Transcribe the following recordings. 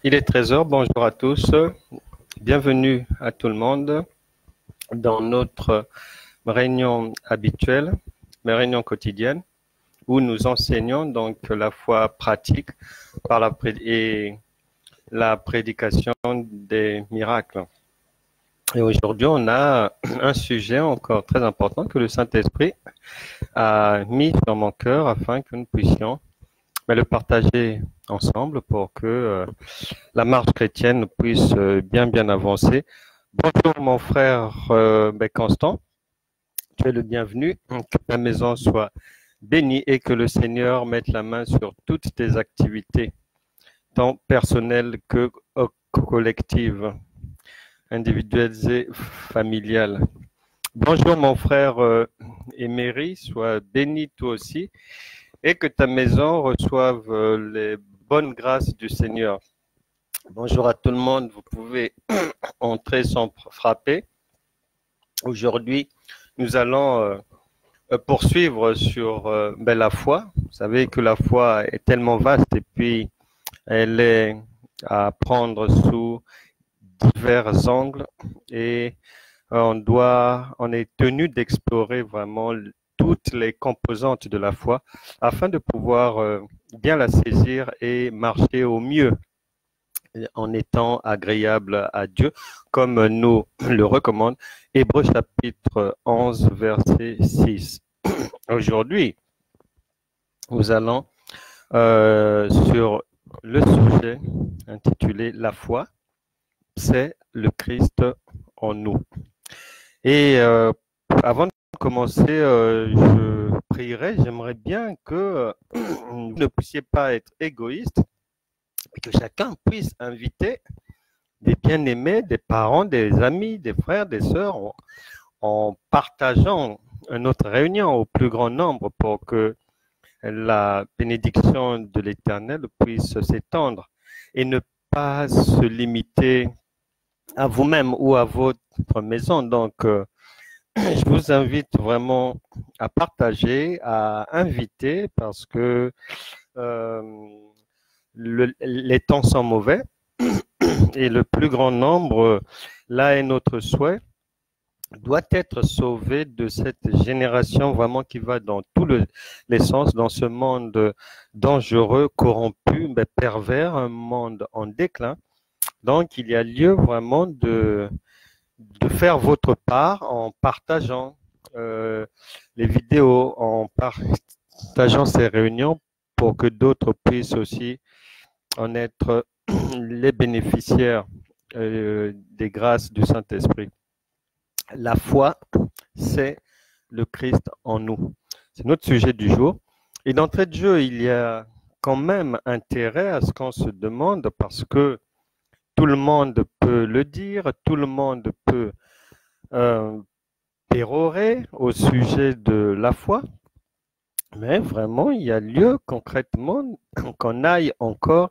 Il est 13 heures, bonjour à tous, bienvenue à tout le monde dans notre réunion habituelle, ma réunion quotidienne, où nous enseignons donc la foi pratique par et la prédication des miracles. Et aujourd'hui, on a un sujet encore très important que le Saint-Esprit a mis sur mon cœur afin que nous puissions le partager ensemble pour que la marche chrétienne puisse bien avancer. Bonjour mon frère Constant, tu es le bienvenu, que ta maison soit bénie et que le Seigneur mette la main sur toutes tes activités, tant personnelles que collectives, individuelles et familiales. Bonjour mon frère Émery, sois béni toi aussi et que ta maison reçoive les bonnes grâces du Seigneur. Bonjour à tout le monde, vous pouvez entrer sans frapper. Aujourd'hui, nous allons poursuivre sur la foi. Vous savez que la foi est tellement vaste et puis elle est à prendre sous divers angles et on est tenu d'explorer vraiment toutes les composantes de la foi afin de pouvoir bien la saisir et marcher au mieux en étant agréable à Dieu, comme nous le recommande Hébreux chapitre 11, verset 6. Aujourd'hui, nous allons sur le sujet intitulé « La foi, c'est le Christ en nous ». Et avant de commencer, je prierai, j'aimerais bien que vous ne puissiez pas être égoïste et que chacun puisse inviter des bien-aimés, des parents, des amis, des frères, des sœurs, en partageant notre réunion au plus grand nombre pour que la bénédiction de l'Éternel puisse s'étendre et ne pas se limiter à vous-même ou à votre maison. Donc, je vous invite vraiment à partager, à inviter parce que les temps sont mauvais et le plus grand nombre, là est notre souhait, doit être sauvé de cette génération vraiment qui va dans tous les sens, dans ce monde dangereux, corrompu, pervers, un monde en déclin. Donc, il y a lieu vraiment de faire votre part en partageant les vidéos, en partageant ces réunions pour que d'autres puissent aussi en être les bénéficiaires des grâces du Saint-Esprit. La foi, c'est le Christ en nous. C'est notre sujet du jour. Et d'entrée de jeu, il y a quand même intérêt à ce qu'on se demande parce que tout le monde peut le dire, tout le monde peut pérorer au sujet de la foi, mais vraiment, il y a lieu concrètement qu'on aille encore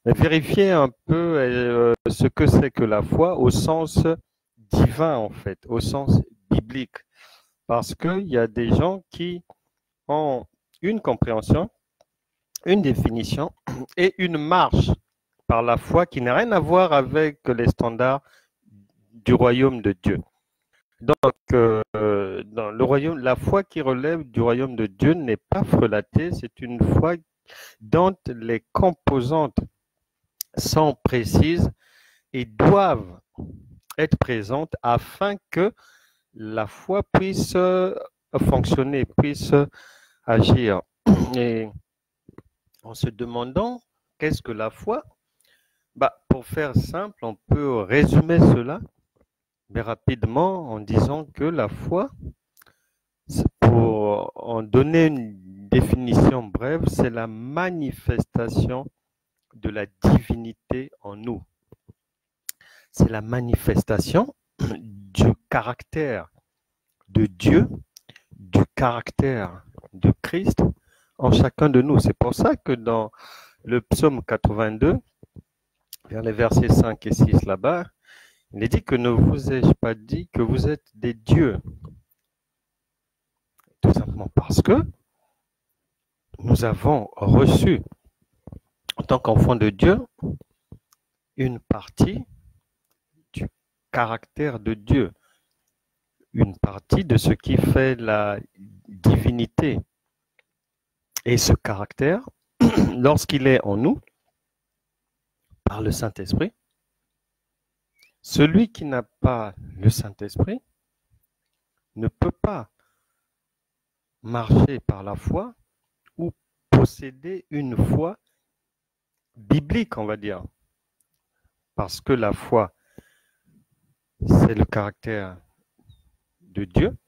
vérifier un peu ce que c'est que la foi au sens divin, en fait, au sens biblique. Parce qu'il y a des gens qui ont une compréhension, une définition et une marche par la foi qui n'a rien à voir avec les standards du royaume de Dieu. Donc, dans le royaume, la foi qui relève du royaume de Dieu n'est pas frelatée, c'est une foi dont les composantes sont précises et doivent être présentes afin que la foi puisse fonctionner, puisse agir. Et en se demandant qu'est-ce que la foi, pour faire simple, on peut résumer cela mais rapidement en disant que la foi, pour en donner une définition brève, c'est la manifestation de la divinité en nous. C'est la manifestation du caractère de Dieu, du caractère de Christ en chacun de nous. C'est pour ça que dans le psaume 82, vers les versets 5 et 6 là-bas, il est dit que ne vous ai-je pas dit que vous êtes des dieux? Tout simplement parce que nous avons reçu, en tant qu'enfants de Dieu, une partie du caractère de Dieu, une partie de ce qui fait la divinité. Et ce caractère, lorsqu'il est en nous, par le Saint-Esprit, celui qui n'a pas le Saint-Esprit ne peut pas marcher par la foi ou posséder une foi biblique, on va dire. Parce que la foi, c'est le caractère de Dieu,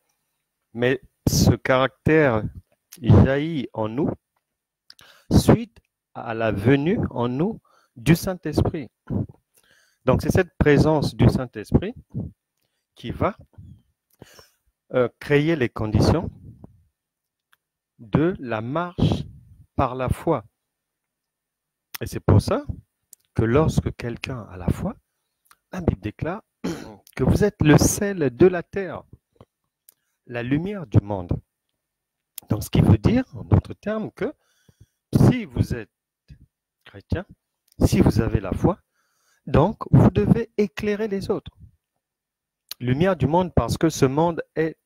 mais ce caractère jaillit en nous suite à la venue en nous du Saint-Esprit. Donc c'est cette présence du Saint-Esprit qui va créer les conditions de la marche par la foi. Et c'est pour ça que lorsque quelqu'un a la foi, la Bible déclare que vous êtes le sel de la terre, la lumière du monde. Donc ce qui veut dire, en d'autres termes, que si vous êtes chrétien, si vous avez la foi, donc vous devez éclairer les autres. Lumière du monde parce que ce monde est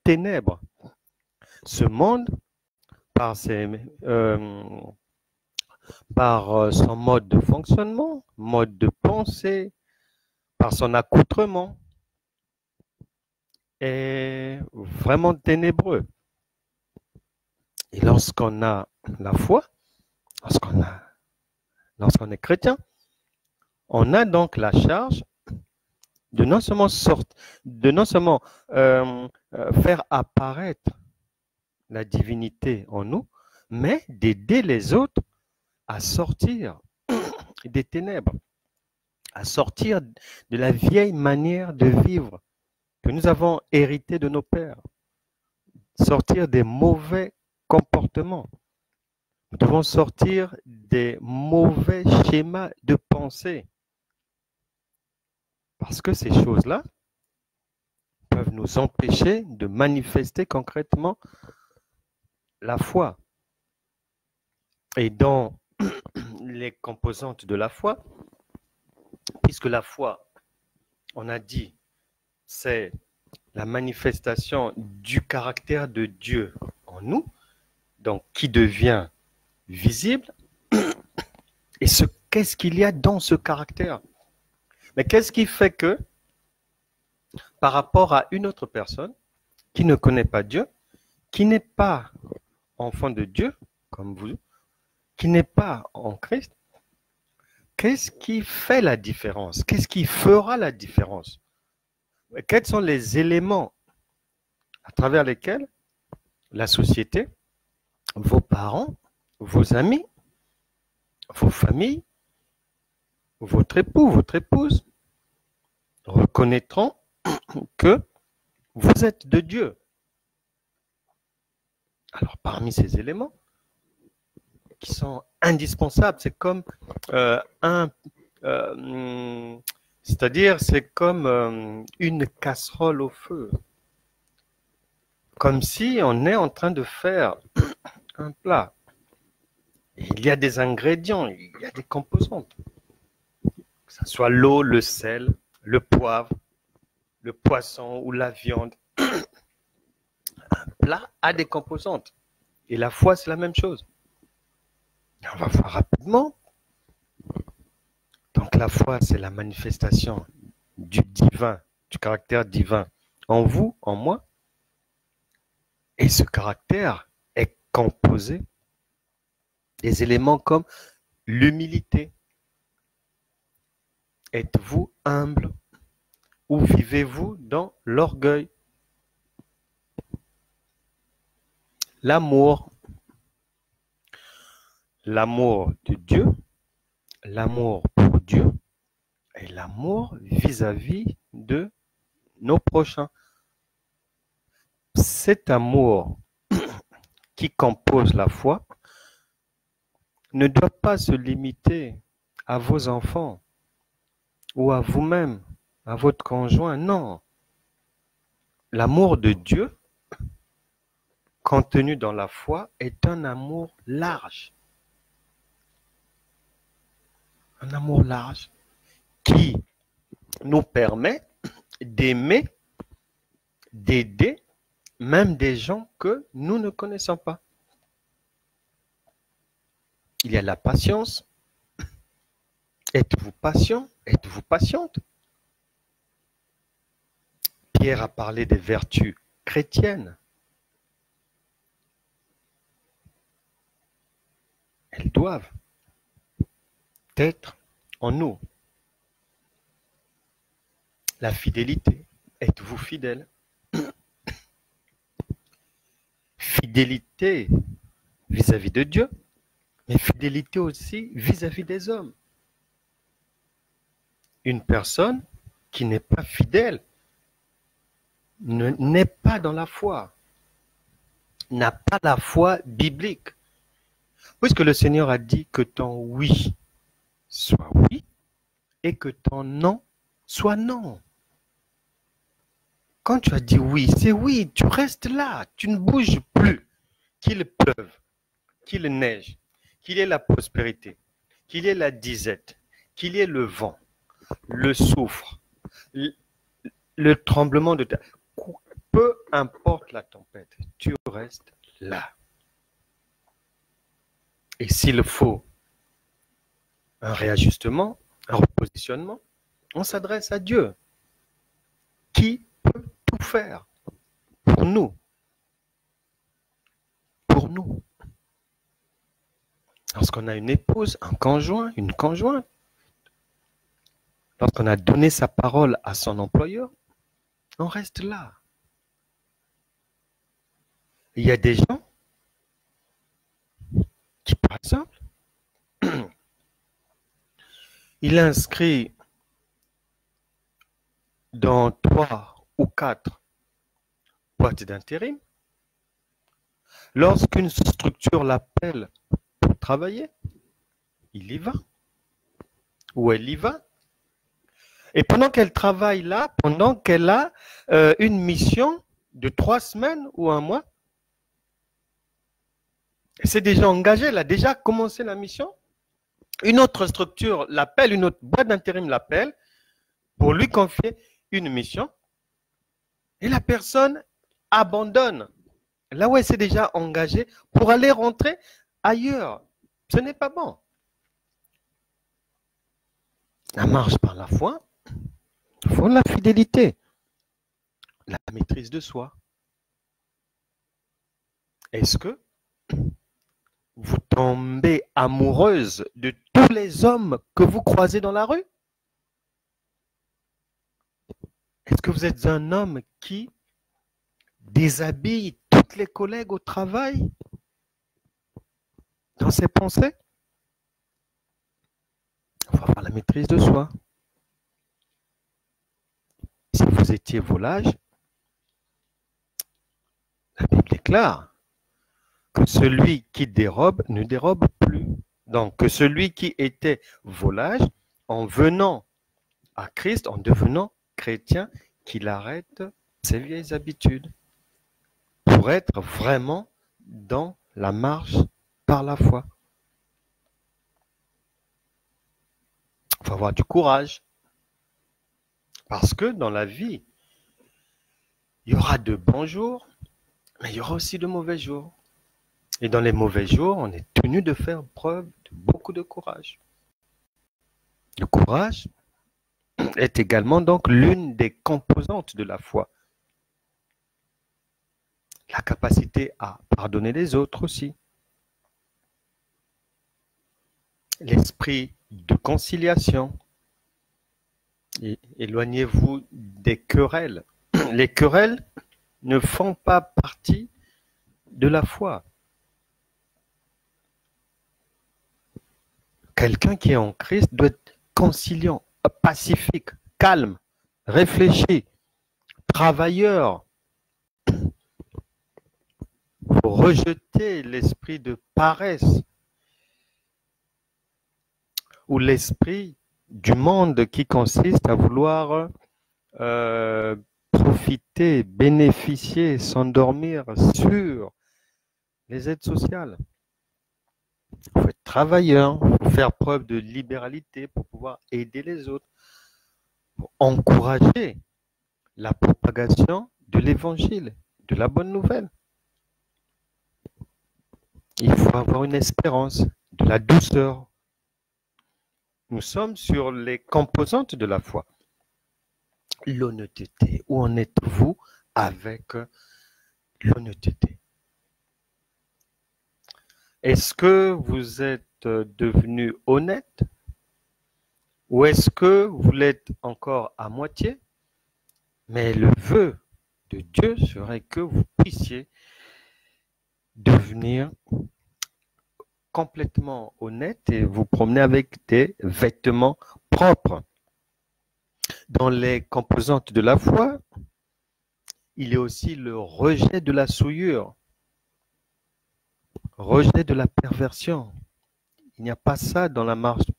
ténèbre. Ce monde, par son mode de fonctionnement, mode de pensée, par son accoutrement, est vraiment ténébreux. Et lorsqu'on a la foi, lorsqu'on est chrétien, on a donc la charge de non seulement faire apparaître la divinité en nous, mais d'aider les autres à sortir des ténèbres, à sortir de la vieille manière de vivre que nous avons hérité de nos pères, sortir des mauvais comportements. Nous devons sortir des mauvais schémas de pensée. Parce que ces choses-là peuvent nous empêcher de manifester concrètement la foi. Et dans les composantes de la foi, puisque la foi, on a dit, c'est la manifestation du caractère de Dieu en nous, donc qui devient visible. Et qu'est-ce qu'il y a dans ce caractère? Mais qu'est-ce qui fait que, par rapport à une autre personne qui ne connaît pas Dieu, qui n'est pas enfant de Dieu, comme vous, qui n'est pas en Christ, qu'est-ce qui fait la différence? Qu'est-ce qui fera la différence? Quels sont les éléments à travers lesquels la société, vos parents, vos amis, vos familles, votre époux, votre épouse reconnaîtront que vous êtes de Dieu? Alors, parmi ces éléments qui sont indispensables, c'est comme c'est-à-dire c'est comme une casserole au feu. Comme si on est en train de faire un plat. Il y a des ingrédients, il y a des composantes. Que ce soit l'eau, le sel, le poivre, le poisson ou la viande. Un plat a des composantes. Et la foi, c'est la même chose. Et on va voir rapidement. Donc la foi, c'est la manifestation du divin, du caractère divin en vous, en moi. Et ce caractère est composé des éléments comme l'humilité. Êtes-vous humble ou vivez-vous dans l'orgueil? L'amour. L'amour de Dieu, l'amour pour Dieu et l'amour vis-à-vis de nos prochains. Cet amour qui compose la foi ne doit pas se limiter à vos enfants ou à vous-même, à votre conjoint. Non. L'amour de Dieu, contenu dans la foi, est un amour large. Un amour large. qui nous permet d'aimer, d'aider même des gens que nous ne connaissons pas. Il y a la patience. Êtes-vous patient? Êtes-vous patiente? Pierre a parlé des vertus chrétiennes. Elles doivent être en nous. La fidélité. Êtes-vous fidèle? Fidélité vis-à-vis de Dieu, mais fidélité aussi vis-à-vis des hommes. Une personne qui n'est pas fidèle n'est pas dans la foi, n'a pas la foi biblique. Puisque le Seigneur a dit que ton oui soit oui et que ton non soit non. Quand tu as dit oui, c'est oui, tu restes là, tu ne bouges plus. Qu'il pleuve, qu'il neige, qu'il y ait la prospérité, qu'il y ait la disette, qu'il y ait le vent, le soufre, le tremblement de terre. Peu importe la tempête, tu restes là. Et s'il faut un réajustement, un repositionnement, on s'adresse à Dieu, qui peut tout faire pour nous. Pour nous. Lorsqu'on a une épouse, un conjoint, une conjointe, lorsqu'on a donné sa parole à son employeur, on reste là. Il y a des gens qui, par exemple, il inscrit dans 3 ou 4 boîtes d'intérim. Lorsqu'une structure l'appelle pour travailler, il y va. Ou elle y va. Et pendant qu'elle travaille là, pendant qu'elle a une mission de 3 semaines ou 1 mois, elle s'est déjà engagée, elle a déjà commencé la mission. Une autre structure l'appelle, une autre boîte d'intérim l'appelle pour lui confier une mission. Et la personne abandonne là où elle s'est déjà engagée pour aller rentrer ailleurs. Ce n'est pas bon. La marche par la foi, il faut la fidélité, la maîtrise de soi. Est-ce que vous tombez amoureuse de tous les hommes que vous croisez dans la rue? Est-ce que vous êtes un homme qui déshabille tous les collègues au travail dans ses pensées? Il faut avoir la maîtrise de soi. Si vous étiez volage, la Bible est claire que celui qui dérobe ne dérobe plus. Donc, que celui qui était volage, en venant à Christ, en devenant chrétien, qu'il arrête ses vieilles habitudes pour être vraiment dans la marche par la foi. Il faut avoir du courage. Parce que dans la vie, il y aura de bons jours, mais il y aura aussi de mauvais jours. Et dans les mauvais jours, on est tenu de faire preuve de beaucoup de courage. Le courage est également donc l'une des composantes de la foi. La capacité à pardonner les autres aussi. L'esprit de conciliation. Éloignez-vous des querelles. Les querelles ne font pas partie de la foi. Quelqu'un qui est en Christ doit être conciliant, pacifique, calme, réfléchi, travailleur. Il faut rejeter l'esprit de paresse ou l'esprit du monde qui consiste à vouloir profiter, bénéficier, s'endormir sur les aides sociales. Il faut être travailleur, il faut faire preuve de libéralité pour pouvoir aider les autres. pour encourager la propagation de l'évangile, de la bonne nouvelle. Il faut avoir une espérance, de la douceur. Nous sommes sur les composantes de la foi. L'honnêteté. Où en êtes-vous avec l'honnêteté? Est-ce que vous êtes devenu honnête? Ou est-ce que vous l'êtes encore à moitié? Mais le vœu de Dieu serait que vous puissiez devenir complètement honnête et vous promener avec des vêtements propres. Dans les composantes de la foi, il y a aussi le rejet de la souillure, rejet de la perversion. Il n'y a pas ça dans la marche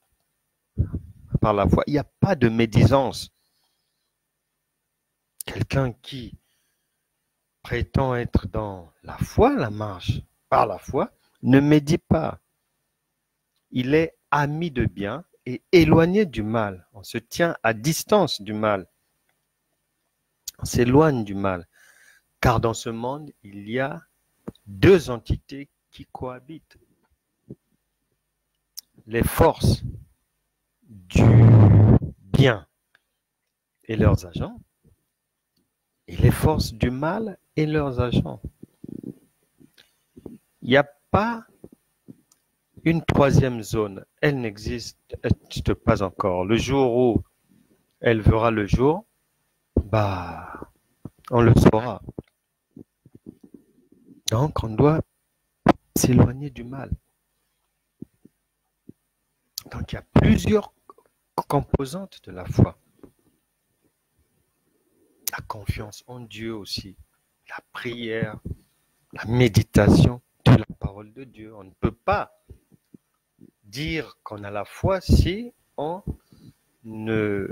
par la foi. Il n'y a pas de médisance. Quelqu'un qui prétend être dans la foi, la marche par la foi, ne médit pas. Il est ami de bien et éloigné du mal. On se tient à distance du mal. On s'éloigne du mal. Car dans ce monde, il y a deux entités qui cohabitent. Les forces du bien et leurs agents, et les forces du mal et leurs agents. Il n'y a pas une troisième zone. Elle n'existe pas encore. Le jour où elle verra le jour, on le saura. Donc, on doit s'éloigner du mal. Donc, il y a plusieurs composantes de la foi. La confiance en Dieu aussi, la prière, la méditation de la parole de Dieu. On ne peut pas dire qu'on a la foi si on ne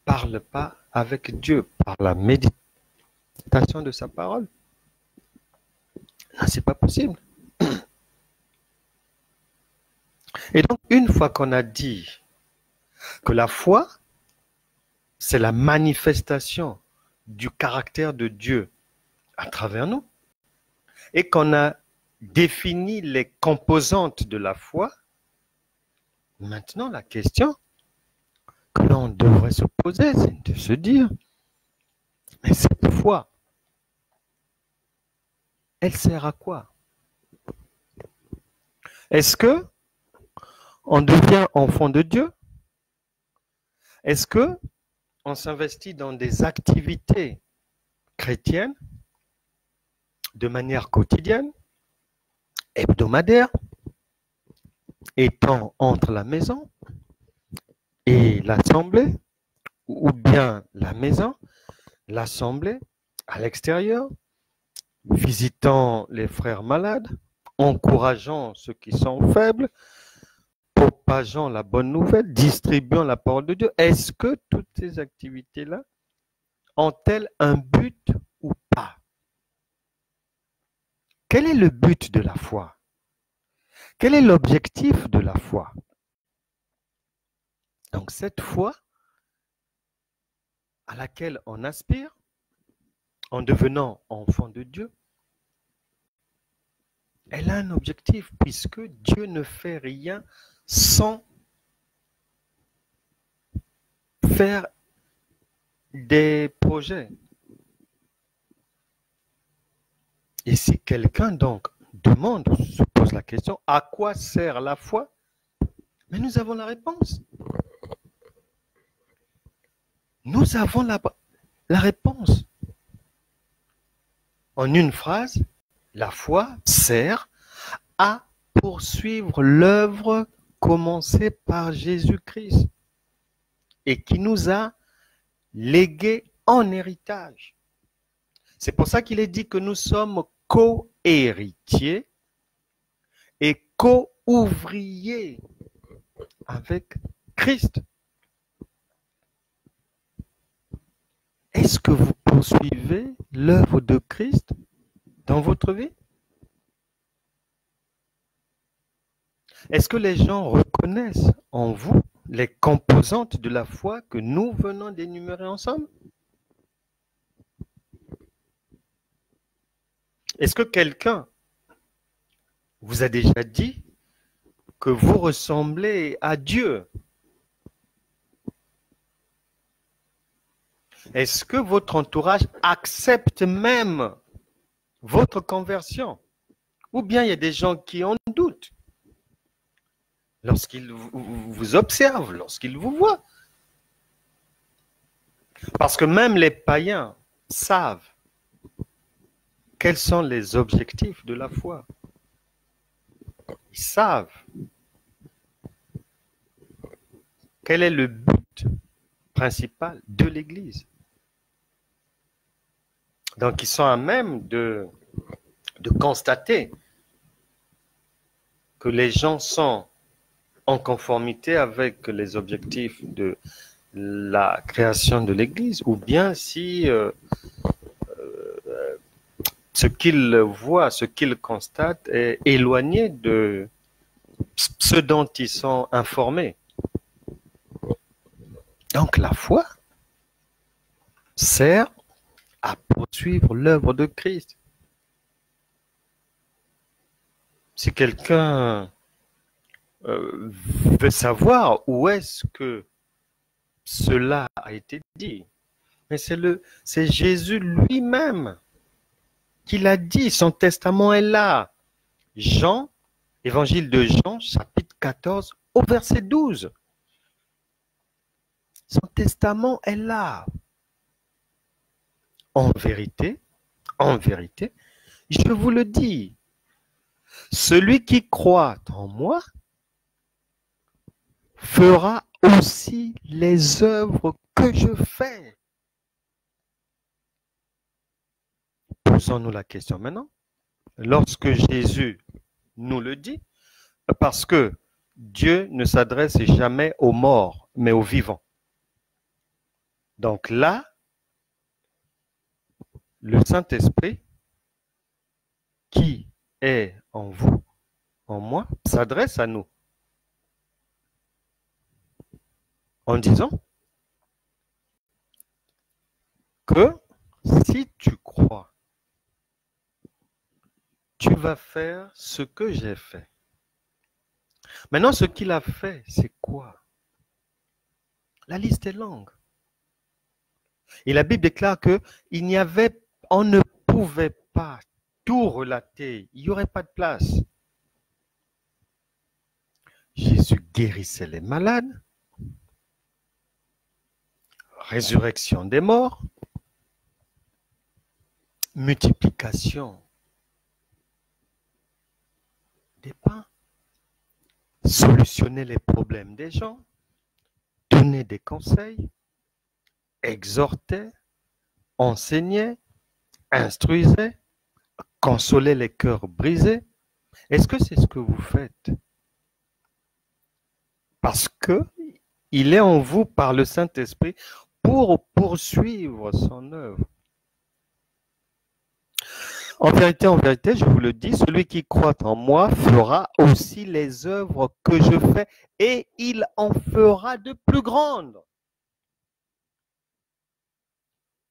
parle pas avec Dieu par la méditation de sa parole. Non, c'est pas possible. Et donc, une fois qu'on a dit que la foi, c'est la manifestation du caractère de Dieu à travers nous, et qu'on a défini les composantes de la foi, maintenant la question que l'on devrait se poser, c'est de se dire, mais cette foi, elle sert à quoi? Est-ce que on devient enfant de Dieu? Est-ce que on s'investit dans des activités chrétiennes de manière quotidienne, hebdomadaire, étant entre la maison et l'assemblée, ou bien la maison, l'assemblée à l'extérieur, visitant les frères malades, encourageant ceux qui sont faibles, propageant la bonne nouvelle, distribuant la parole de Dieu. Est-ce que toutes ces activités-là ont-elles un but ou pas? Quel est le but de la foi? Quel est l'objectif de la foi? Donc cette foi à laquelle on aspire en devenant enfant de Dieu, elle a un objectif puisque Dieu ne fait rien sans faire des projets. Et si quelqu'un donc demande, se pose la question, à quoi sert la foi? Mais nous avons la réponse. Nous avons la réponse. En une phrase, la foi sert à poursuivre l'œuvre commencée par Jésus-Christ et qui nous a légué en héritage. C'est pour ça qu'il est dit que nous sommes co-héritiers et co-ouvriers avec Christ. Est-ce que vous poursuivez l'œuvre de Christ dans votre vie? Est-ce que les gens reconnaissent en vous les composantes de la foi que nous venons d'énumérer ensemble? Est-ce que quelqu'un vous a déjà dit que vous ressemblez à Dieu? Est-ce que votre entourage accepte même votre conversion? Ou bien il y a des gens qui en doutent lorsqu'ils vous observent, lorsqu'ils vous voient? Parce que même les païens savent quels sont les objectifs de la foi. Ils savent quel est le but principal de l'Église. Donc, ils sont à même de constater que les gens sont en conformité avec les objectifs de la création de l'Église, ou bien si ce qu'ils voient, ce qu'ils constatent est éloigné de ce dont ils sont informés. Donc la foi sert à poursuivre l'œuvre de Christ. Si quelqu'un veut savoir où est-ce que cela a été dit, mais c'est Jésus lui-même qui l'a dit, son testament est là. Jean, évangile de Jean, chapitre 14, au verset 12. Son testament est là. En vérité, je vous le dis, celui qui croit en moi fera aussi les œuvres que je fais. Posons-nous la question maintenant. Lorsque Jésus nous le dit, parce que Dieu ne s'adresse jamais aux morts, mais aux vivants. Donc là, le Saint-Esprit qui est en vous, en moi, s'adresse à nous en disant que si tu crois, tu vas faire ce que j'ai fait. Maintenant, ce qu'il a fait, c'est quoi? La liste est longue. Et la Bible déclare que on ne pouvait pas tout relater. Il n'y aurait pas de place. Jésus guérissait les malades, résurrection des morts, multiplication des pains, solutionner les problèmes des gens, donner des conseils, exhorter, enseigner, instruisait, consoler les cœurs brisés. Est-ce que c'est ce que vous faites? Parce que il est en vous par le Saint-Esprit pour poursuivre son œuvre. En vérité, je vous le dis, celui qui croit en moi fera aussi les œuvres que je fais et il en fera de plus grandes.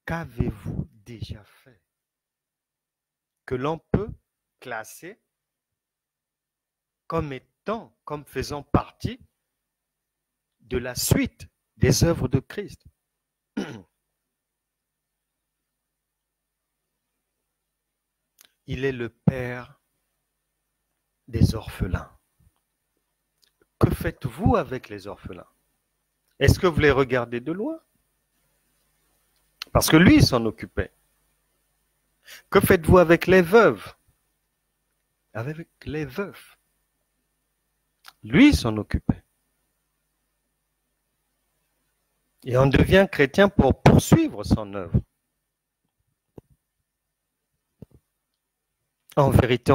Qu'avez-vous déjà fait que l'on peut classer comme faisant partie de la suite des œuvres de Christ? Il est le Père des orphelins. Que faites-vous avec les orphelins? Est-ce que vous les regardez de loin? Parce que lui, il s'en occupait. Que faites-vous avec les veuves? Avec les veufs. Lui, il s'en occupait. Et on devient chrétien pour poursuivre son œuvre. En vérité,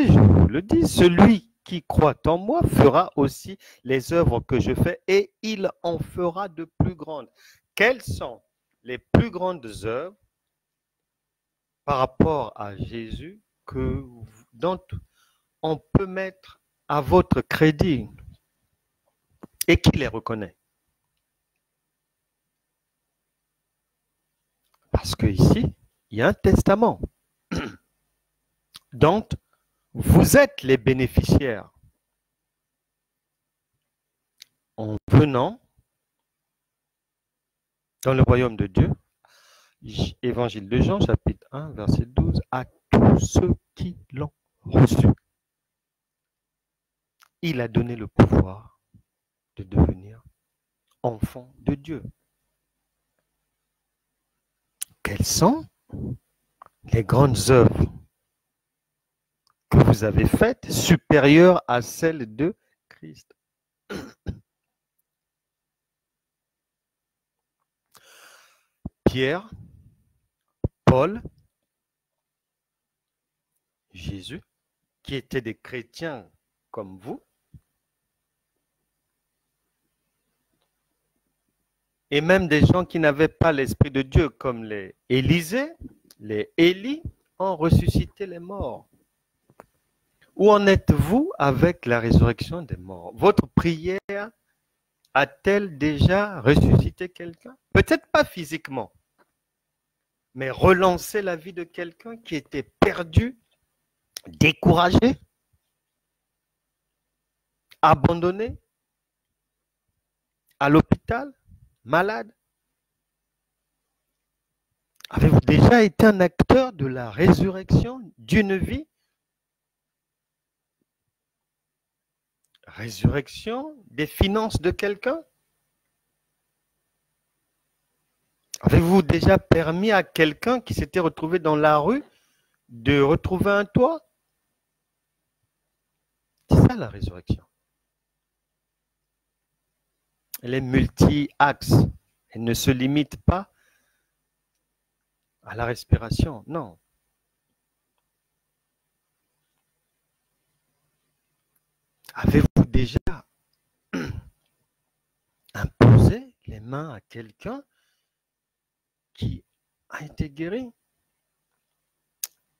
je vous le dis, celui qui croit en moi fera aussi les œuvres que je fais et il en fera de plus grandes. Quelles sont les plus grandes œuvres par rapport à Jésus dont on peut mettre à votre crédit? et qui les reconnaît. Parce que ici, il y a un testament. Donc, vous êtes les bénéficiaires en venant dans le royaume de Dieu. Évangile de Jean, chapitre 1, verset 12, à tous ceux qui l'ont reçu. Il a donné le pouvoir de devenir enfant de Dieu. Quelles sont les grandes œuvres que vous avez faites supérieures à celles de Christ? Pierre, Paul, Jésus, qui étaient des chrétiens comme vous, et même des gens qui n'avaient pas l'Esprit de Dieu, comme les Élisée, les Élie, ont ressuscité les morts. Où en êtes-vous avec la résurrection des morts? Votre prière a-t-elle déjà ressuscité quelqu'un? Peut-être pas physiquement, mais relancer la vie de quelqu'un qui était perdu, découragé, abandonné, à l'hôpital, malade. Avez-vous déjà été un acteur de la résurrection d'une vie? Résurrection des finances de quelqu'un? Avez-vous déjà permis à quelqu'un qui s'était retrouvé dans la rue de retrouver un toit? C'est ça la résurrection. Elle est multi-axe. Elle ne se limite pas à la respiration, non. Avez-vous déjà imposé les mains à quelqu'un qui a été guéri?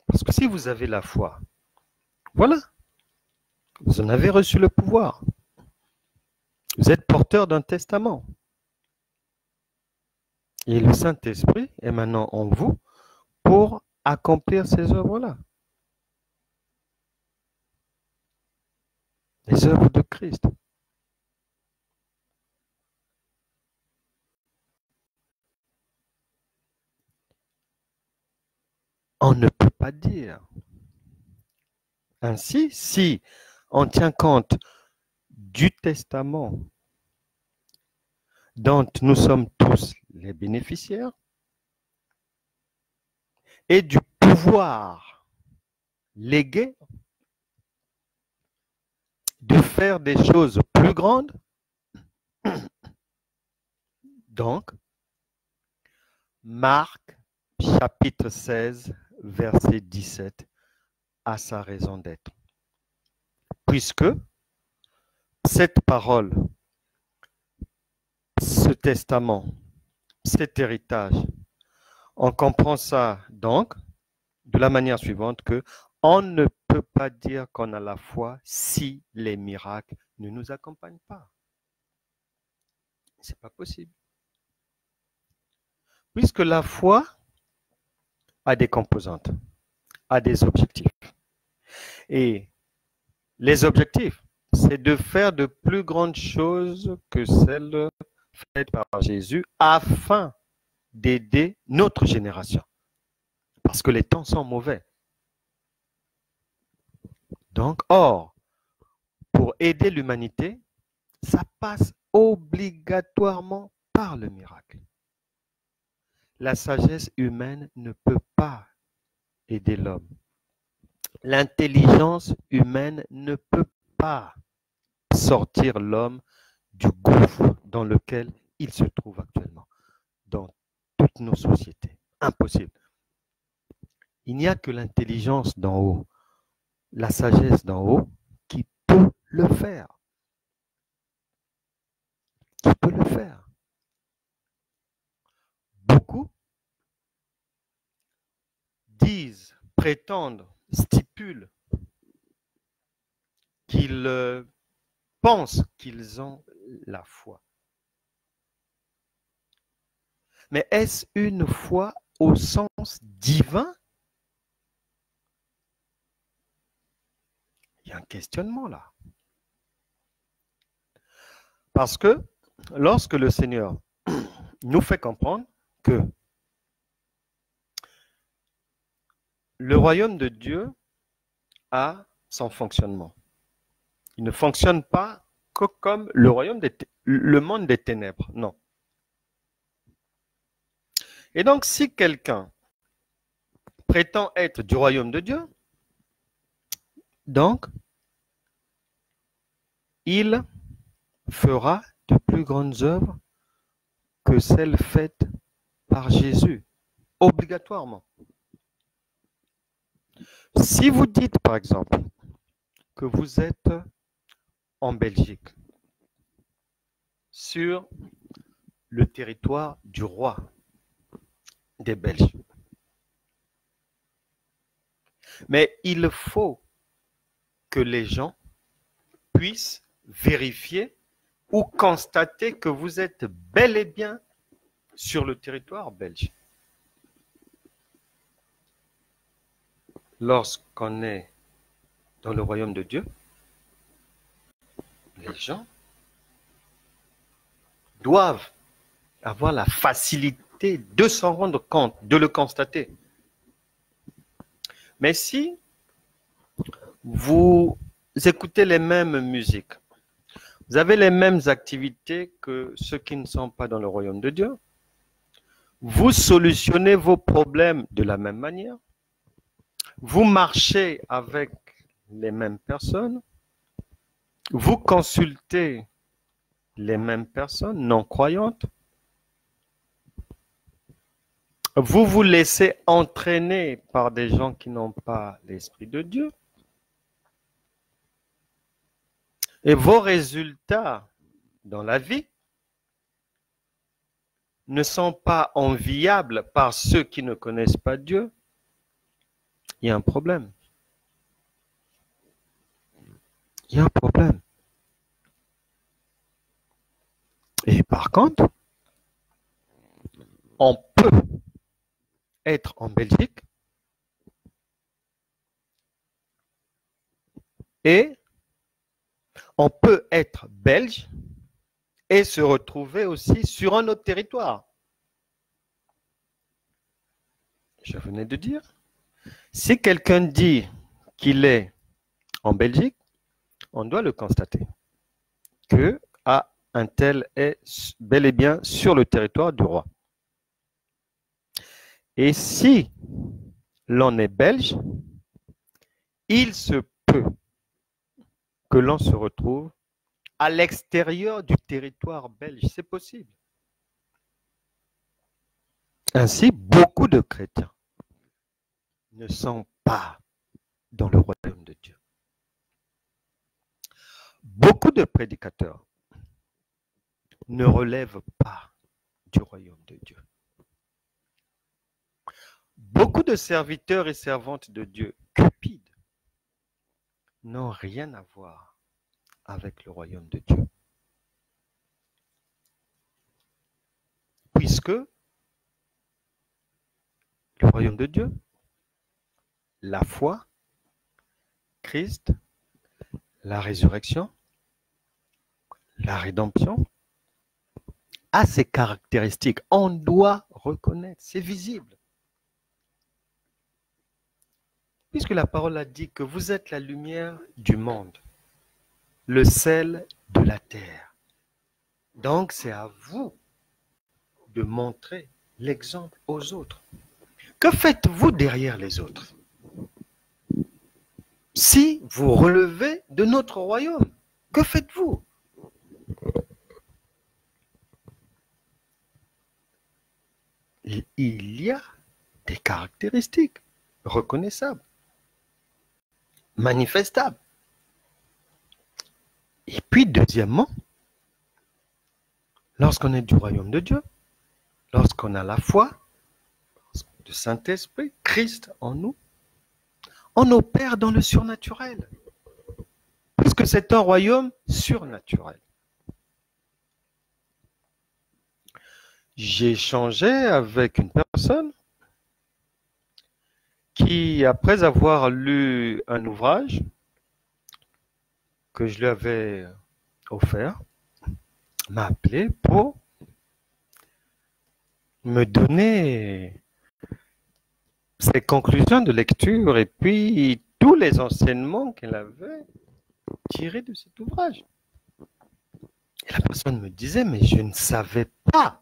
Parce que si vous avez la foi, voilà, vous en avez reçu le pouvoir. Vous êtes porteur d'un testament. Et le Saint-Esprit est maintenant en vous pour accomplir ces œuvres-là. Les œuvres de Christ. On ne peut pas dire ainsi si on tient compte du testament dont nous sommes tous les bénéficiaires et du pouvoir légué de faire des choses plus grandes. Donc, Marc chapitre 16, verset 17 a sa raison d'être. Puisque cette parole, ce testament, cet héritage, on comprend ça donc de la manière suivante que on ne peut pas dire qu'on a la foi si les miracles ne nous accompagnent pas. C'est pas possible. Puisque la foi a des composantes, a des objectifs. Et les objectifs, c'est de faire de plus grandes choses que celles faites par Jésus afin d'aider notre génération. Parce que les temps sont mauvais. Donc, or, pour aider l'humanité, ça passe obligatoirement par le miracle. La sagesse humaine ne peut pas aider l'homme. L'intelligence humaine ne peut pas sortir l'homme du gouffre dans lequel il se trouve actuellement, dans toutes nos sociétés. Impossible. Il n'y a que l'intelligence d'en haut, la sagesse d'en haut qui peut le faire. Qui peut le faire. Beaucoup disent, prétendent, stipulent qu'ils pensent qu'ils ont la foi. Mais est-ce une foi au sens divin? Il y a un questionnement là. Parce que lorsque le Seigneur nous fait comprendre que le royaume de Dieu a son fonctionnement. Il ne fonctionne pas que comme le monde des ténèbres, non. Et donc, si quelqu'un prétend être du royaume de Dieu, donc, il fera de plus grandes œuvres que celles faites par Jésus, obligatoirement. Si vous dites, par exemple, que vous êtes en Belgique, sur le territoire du roi des Belges, mais il faut que les gens puissent vérifier ou constater que vous êtes bel et bien sur le territoire belge. Lorsqu'on est dans le royaume de Dieu, les gens doivent avoir la facilité de s'en rendre compte, de le constater. Mais si vous écoutez les mêmes musiques, vous avez les mêmes activités que ceux qui ne sont pas dans le royaume de Dieu, vous solutionnez vos problèmes de la même manière, vous marchez avec les mêmes personnes, vous consultez les mêmes personnes non croyantes, vous vous laissez entraîner par des gens qui n'ont pas l'Esprit de Dieu, et vos résultats dans la vie ne sont pas enviables par ceux qui ne connaissent pas Dieu, il y a un problème. Il y a un problème. Et par contre, on peut être en Belgique et on peut être belge et se retrouver aussi sur un autre territoire. Je venais de dire, si quelqu'un dit qu'il est en Belgique, on doit le constater, que un tel est bel et bien sur le territoire du roi. Et si l'on est belge, il se peut que l'on se retrouve à l'extérieur du territoire belge. C'est possible. Ainsi, beaucoup de chrétiens ne sont pas dans le royaume de Dieu. Beaucoup de prédicateurs ne relèvent pas du royaume de Dieu. Beaucoup de serviteurs et servantes de Dieu cupides n'ont rien à voir avec le royaume de Dieu. Puisque le royaume de Dieu, la foi, Christ, la résurrection, la rédemption, a ces caractéristiques. On doit reconnaître, c'est visible. Puisque la parole a dit que vous êtes la lumière du monde, le sel de la terre. Donc c'est à vous de montrer l'exemple aux autres. Que faites-vous derrière les autres? Si vous relevez de notre royaume, que faites-vous? Il y a des caractéristiques reconnaissables, manifestables. Et puis, deuxièmement, lorsqu'on est du royaume de Dieu, lorsqu'on a la foi, le Saint-Esprit, Christ en nous, on opère dans le surnaturel. Puisque c'est un royaume surnaturel. j'ai échangé avec une personne qui, après avoir lu un ouvrage que je lui avais offert, m'a appelé pour me donner ses conclusions de lecture et puis tous les enseignements qu'elle avait tirés de cet ouvrage. Et la personne me disait, mais je ne savais pas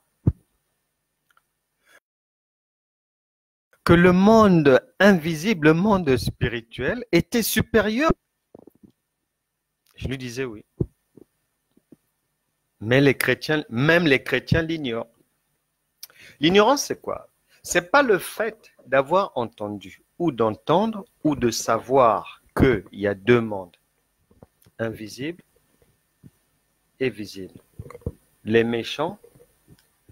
que le monde invisible, le monde spirituel, était supérieur. Je lui disais oui. Mais les chrétiens, même les chrétiens l'ignorent. L'ignorance, c'est quoi? C'est pas le fait d'avoir entendu ou d'entendre ou de savoir qu'il y a deux mondes, invisibles et visibles, les méchants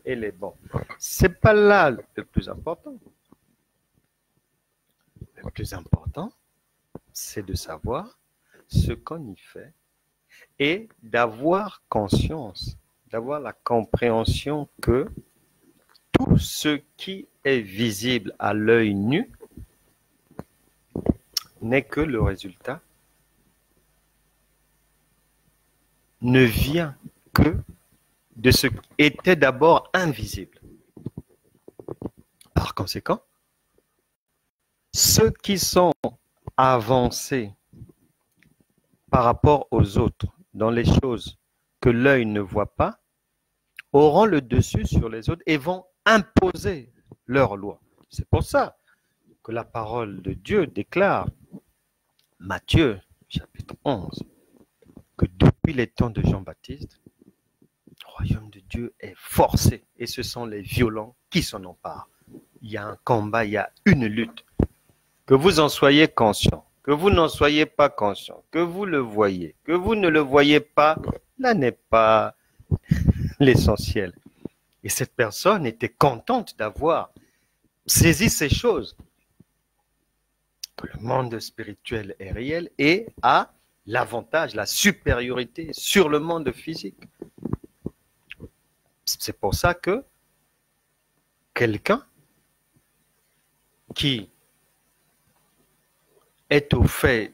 et les bons. C'est pas là le plus important. Le plus important, c'est de savoir ce qu'on y fait et d'avoir conscience, d'avoir la compréhension que tout ce qui est visible à l'œil nu n'est que le résultat, ne vient que de ce qui était d'abord invisible. Par conséquent, ceux qui sont avancés par rapport aux autres dans les choses que l'œil ne voit pas auront le dessus sur les autres et vont imposer leur loi. C'est pour ça que la parole de Dieu déclare, Matthieu chapitre 11, que depuis les temps de Jean-Baptiste, le royaume de Dieu est forcé et ce sont les violents qui s'en emparent. Il y a un combat, il y a une lutte. Que vous en soyez conscient, que vous n'en soyez pas conscient, que vous le voyez, que vous ne le voyez pas, là n'est pas l'essentiel. Et cette personne était contente d'avoir saisi ces choses, que le monde spirituel est réel et a l'avantage, la supériorité sur le monde physique. C'est pour ça que quelqu'un qui est au fait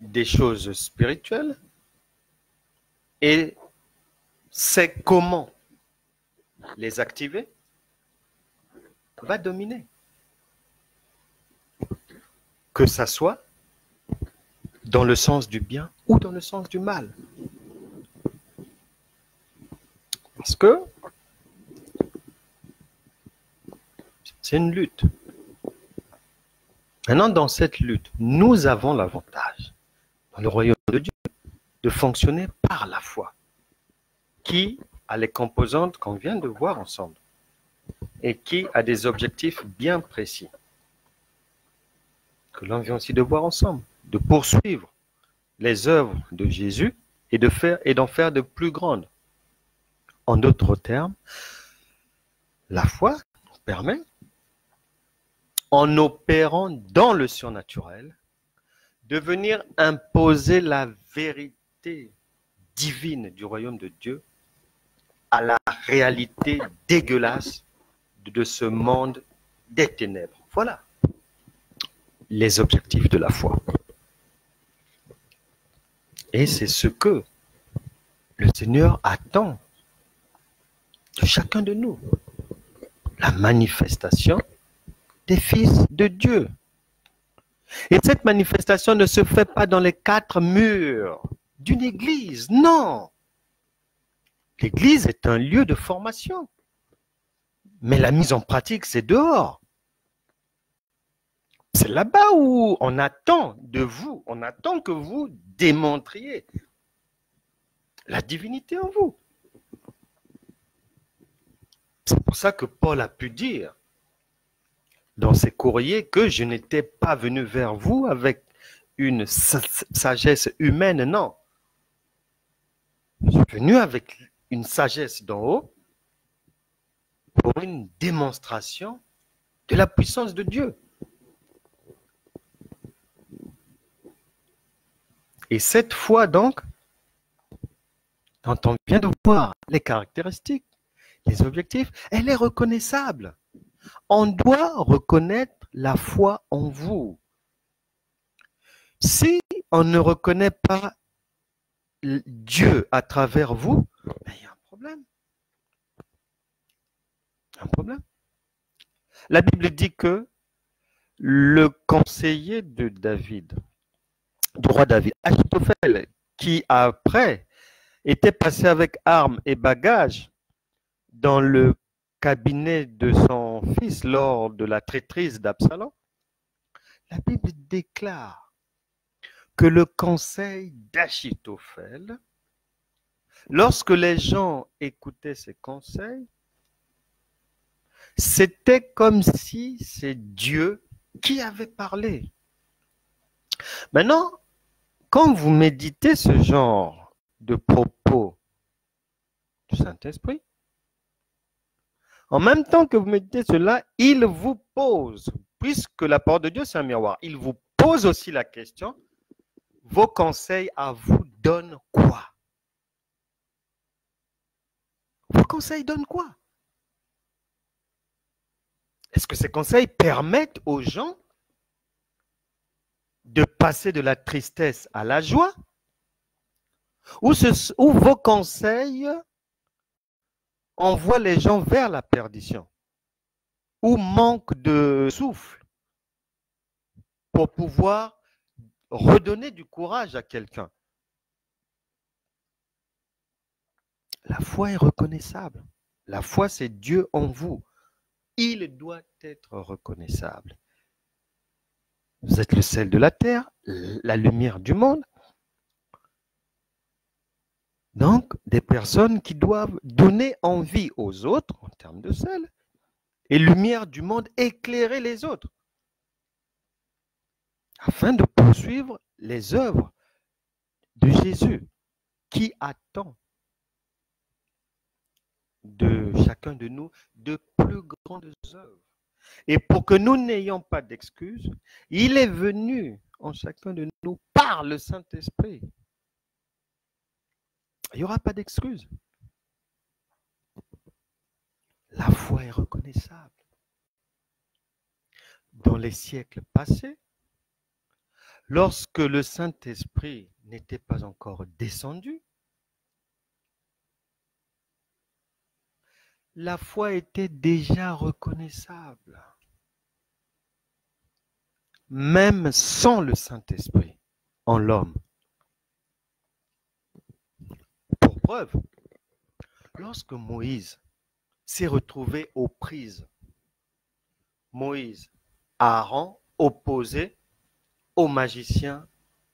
des choses spirituelles et sait comment les activer, va dominer. Que ça soit dans le sens du bien ou dans le sens du mal. Parce que c'est une lutte. Maintenant, dans cette lutte, nous avons l'avantage, dans le royaume de Dieu, de fonctionner par la foi, qui a les composantes qu'on vient de voir ensemble et qui a des objectifs bien précis, que l'on vient aussi de voir ensemble, de poursuivre les œuvres de Jésus et d'en faire de plus grandes. En d'autres termes, la foi nous permet, en opérant dans le surnaturel, de venir imposer la vérité divine du royaume de Dieu à la réalité dégueulasse de ce monde des ténèbres. Voilà les objectifs de la foi. Et c'est ce que le Seigneur attend de chacun de nous. La manifestation des fils de Dieu. Et cette manifestation ne se fait pas dans les quatre murs d'une église, non. L'église est un lieu de formation. Mais la mise en pratique, c'est dehors. C'est là-bas où on attend de vous, on attend que vous démontriez la divinité en vous. C'est pour ça que Paul a pu dire dans ses courriers que je n'étais pas venu vers vous avec une sagesse humaine, non. Je suis venu avec une sagesse d'en haut pour une démonstration de la puissance de Dieu. Et cette foi donc, quand on vient de voir les caractéristiques, les objectifs, elle est reconnaissable. On doit reconnaître la foi en vous. Si on ne reconnaît pas Dieu à travers vous, ben, il y a un problème. Un problème. La Bible dit que le conseiller de David, du roi David, Achitophel, qui après était passé avec armes et bagages dans le cabinet de son fils lors de la traîtrise d'Absalom, la Bible déclare que le conseil d'Achitophel, lorsque les gens écoutaient ses conseils, c'était comme si c'est Dieu qui avait parlé. Maintenant, quand vous méditez ce genre de propos du Saint-Esprit, en même temps que vous méditez cela, il vous pose, puisque la parole de Dieu c'est un miroir, il vous pose aussi la question, vos conseils à vous donnent quoi? Vos conseils donnent quoi? Est-ce que ces conseils permettent aux gens de passer de la tristesse à la joie? Ou vos conseils envoient les gens vers la perdition? Ou manquent de souffle pour pouvoir redonner du courage à quelqu'un? La foi est reconnaissable. La foi, c'est Dieu en vous. Il doit être reconnaissable. Vous êtes le sel de la terre, la lumière du monde. Donc, des personnes qui doivent donner envie aux autres, en termes de sel, et lumière du monde, éclairer les autres, afin de poursuivre les œuvres de Jésus, qui attend de chacun de nous de plus grandes œuvres. Et pour que nous n'ayons pas d'excuses, il est venu en chacun de nous par le Saint-Esprit. Il n'y aura pas d'excuses. La foi est reconnaissable. Dans les siècles passés, lorsque le Saint-Esprit n'était pas encore descendu, la foi était déjà reconnaissable, même sans le Saint-Esprit en l'homme. Pour preuve, lorsque Moïse s'est retrouvé aux prises, Moïse, Aaron opposés aux magiciens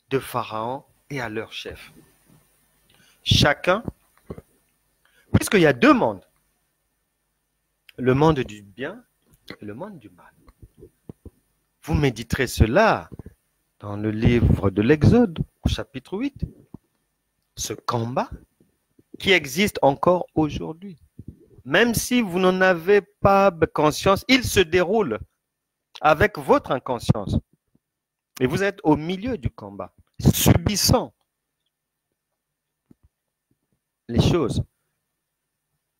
de Pharaon et à leur chef. Chacun, puisqu'il y a deux mondes, le monde du bien et le monde du mal. Vous méditerez cela dans le livre de l'Exode, au chapitre 8. Ce combat qui existe encore aujourd'hui. Même si vous n'en avez pas conscience, il se déroule avec votre inconscience. Et vous êtes au milieu du combat, subissant les choses.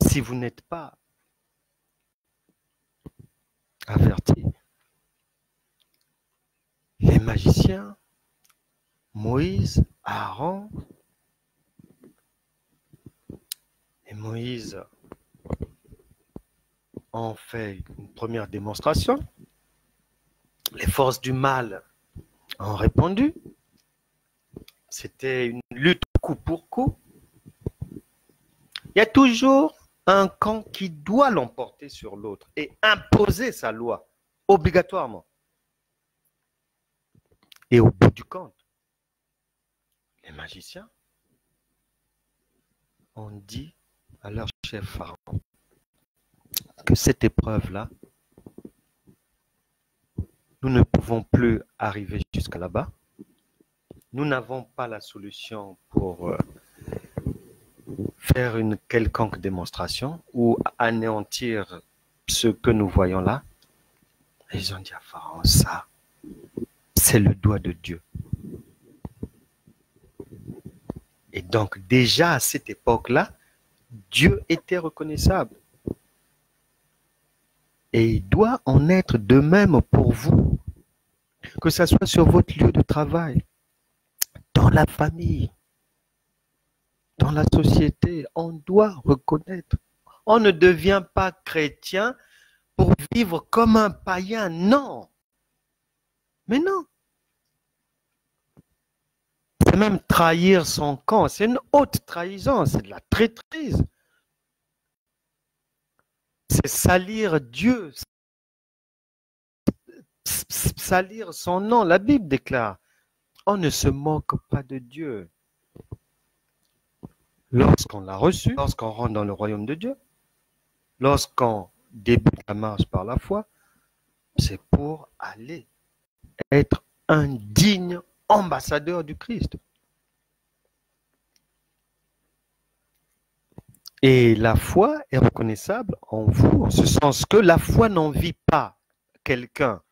Si vous n'êtes pas averti, les magiciens, Moïse, Aaron, et Moïse ont fait une première démonstration. Les forces du mal ont répondu. C'était une lutte coup pour coup. Il y a toujours un camp qui doit l'emporter sur l'autre et imposer sa loi, obligatoirement. Et au bout du compte, les magiciens ont dit à leur chef Pharaon que cette épreuve-là, nous ne pouvons plus arriver jusqu'à là-bas. Nous n'avons pas la solution pour faire une quelconque démonstration ou anéantir ce que nous voyons là. Et ils ont dit à Pharaon, ça, c'est le doigt de Dieu. Et donc déjà à cette époque-là, Dieu était reconnaissable. Et il doit en être de même pour vous, que ce soit sur votre lieu de travail, dans la famille, dans la société. On doit reconnaître. On ne devient pas chrétien pour vivre comme un païen, non. Mais non. C'est même trahir son camp, c'est une haute trahison, c'est de la traîtrise. C'est salir Dieu, salir son nom. La Bible déclare, on ne se moque pas de Dieu. Lorsqu'on l'a reçu, lorsqu'on rentre dans le royaume de Dieu, lorsqu'on débute la marche par la foi, c'est pour aller être un digne ambassadeur du Christ. Et la foi est reconnaissable en vous, en ce sens que la foi n'envie pas quelqu'un.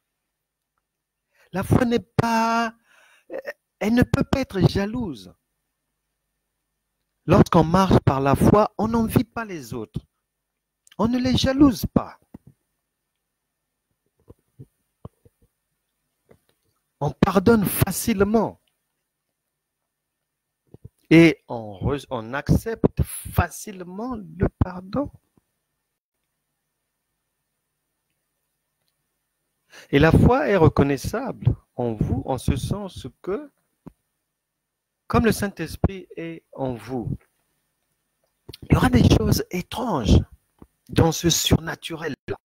La foi n'est pas, elle ne peut pas être jalouse. Lorsqu'on marche par la foi, on n'envie pas les autres. On ne les jalouse pas. On pardonne facilement. Et on accepte facilement le pardon. Et la foi est reconnaissable en vous en ce sens que, comme le Saint-Esprit est en vous, il y aura des choses étranges dans ce surnaturel-là.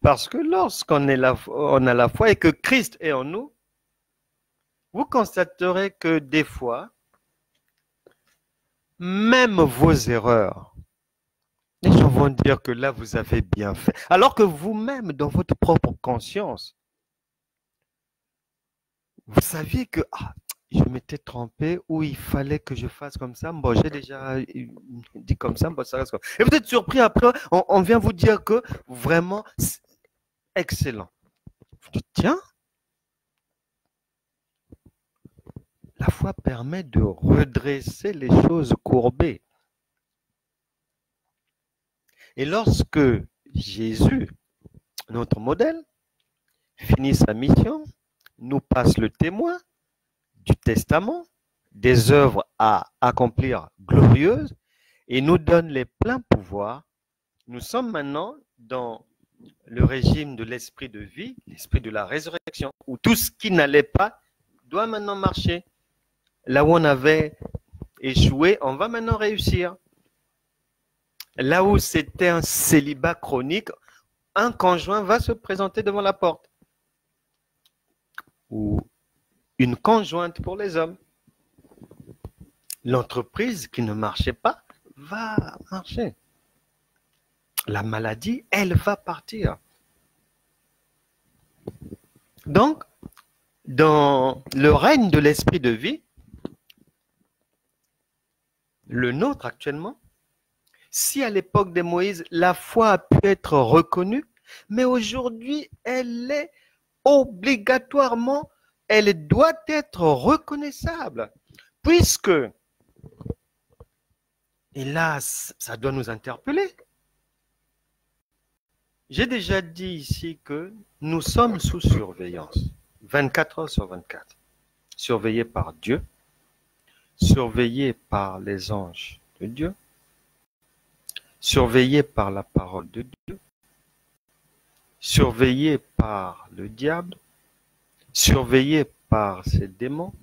Parce que lorsqu'on a la foi et que Christ est en nous, vous constaterez que des fois, même vos erreurs, les gens vont dire que là, vous avez bien fait. Alors que vous-même, dans votre propre conscience, vous saviez que je m'étais trompé ou il fallait que je fasse comme ça. Bon, j'ai déjà dit comme ça, bon, ça reste comme ça. Et vous êtes surpris après, on vient vous dire que vraiment, c'est excellent. Vous dites, tiens, la foi permet de redresser les choses courbées. Et lorsque Jésus, notre modèle, finit sa mission, nous passe le témoin du testament, des œuvres à accomplir glorieuses, et nous donne les pleins pouvoirs, nous sommes maintenant dans le régime de l'esprit de vie, l'esprit de la résurrection, où tout ce qui n'allait pas doit maintenant marcher. Là où on avait échoué, on va maintenant réussir. Là où c'était un célibat chronique, un conjoint va se présenter devant la porte. Ou une conjointe pour les hommes. L'entreprise qui ne marchait pas va marcher. La maladie, elle va partir. Donc, dans le règne de l'esprit de vie, le nôtre actuellement, si à l'époque de Moïse, la foi a pu être reconnue, mais aujourd'hui, elle est obligatoirement, elle doit être reconnaissable, puisque, et là, ça doit nous interpeller. J'ai déjà dit ici que nous sommes sous surveillance, 24 heures sur 24, surveillés par Dieu, surveillés par les anges de Dieu, surveillés par la parole de Dieu, surveillés par le diable, surveillés par ses démons.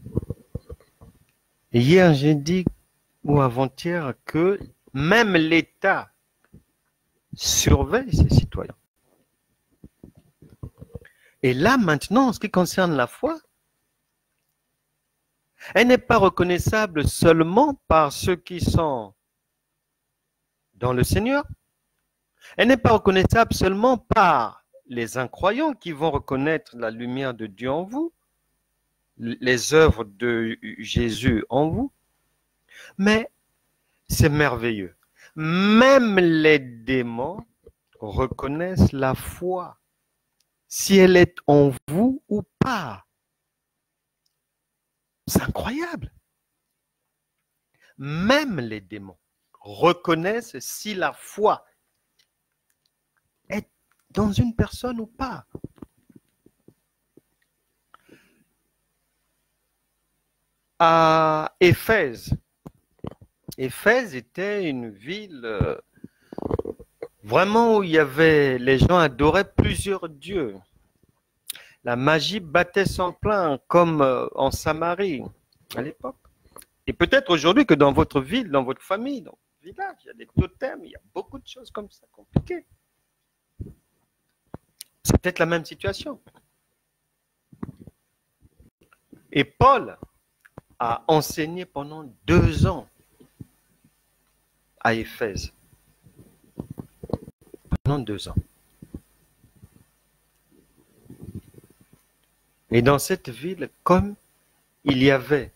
Et hier, j'ai dit, ou avant-hier, que même l'État surveille ses citoyens. Et là, maintenant, en ce qui concerne la foi, elle n'est pas reconnaissable seulement par ceux qui sont dans le Seigneur. Elle n'est pas reconnaissable seulement par les incroyants qui vont reconnaître la lumière de Dieu en vous, les œuvres de Jésus en vous. Mais c'est merveilleux. Même les démons reconnaissent la foi, si elle est en vous ou pas. C'est incroyable. Même les démons reconnaissent si la foi dans une personne ou pas. À Éphèse. Éphèse était une ville vraiment où il y avait, les gens adoraient plusieurs dieux. La magie battait son plein comme en Samarie à l'époque. Et peut-être aujourd'hui que dans votre ville, dans votre famille, dans votre village, il y a des totems, il y a beaucoup de choses comme ça compliquées. C'est peut-être la même situation. Et Paul a enseigné pendant 2 ans à Éphèse. Pendant 2 ans. Et dans cette ville, comme il y avait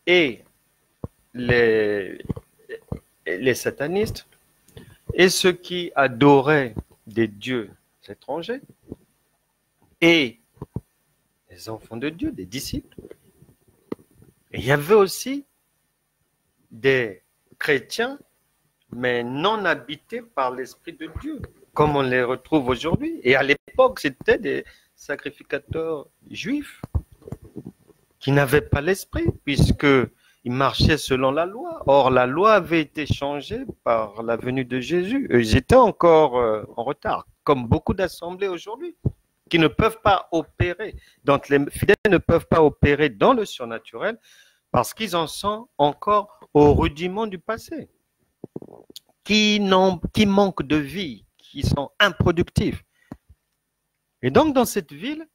et les satanistes et ceux qui adoraient des dieux étrangers et les enfants de Dieu, des disciples, et il y avait aussi des chrétiens mais non habités par l'Esprit de Dieu, comme on les retrouve aujourd'hui. Et à l'époque, c'était des sacrificateurs juifs qui n'avaient pas l'Esprit, puisqu'ils marchaient selon la loi. Or, la loi avait été changée par la venue de Jésus. Ils étaient encore en retard, comme beaucoup d'assemblées aujourd'hui, qui ne peuvent pas opérer. Donc, les fidèles ne peuvent pas opérer dans le surnaturel parce qu'ils en sont encore au rudiment du passé. Qui manquent de vie, qui sont improductifs. Et donc, dans cette ville,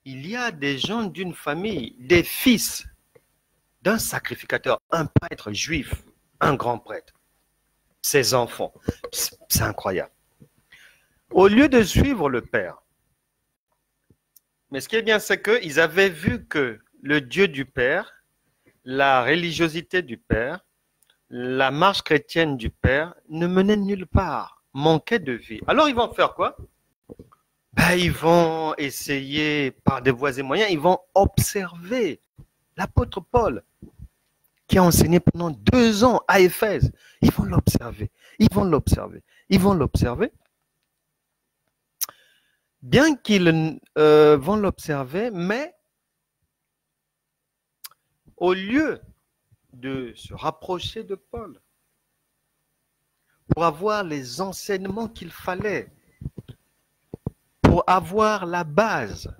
il y a des gens d'une famille, des fils d'un sacrificateur, un prêtre juif, un grand prêtre, ses enfants. C'est incroyable. Au lieu de suivre le Père, mais ce qui est bien, c'est qu'ils avaient vu que le Dieu du Père, la religiosité du Père, la marche chrétienne du Père ne menait nulle part, manquait de vie. Alors ils vont faire quoi? Ils vont essayer par des voies et moyens, ils vont observer l'apôtre Paul qui a enseigné pendant 2 ans à Éphèse. Ils vont l'observer, ils vont l'observer, ils vont l'observer. Bien qu'ils vont l'observer, mais au lieu de se rapprocher de Paul pour avoir les enseignements qu'il fallait, pour avoir la base,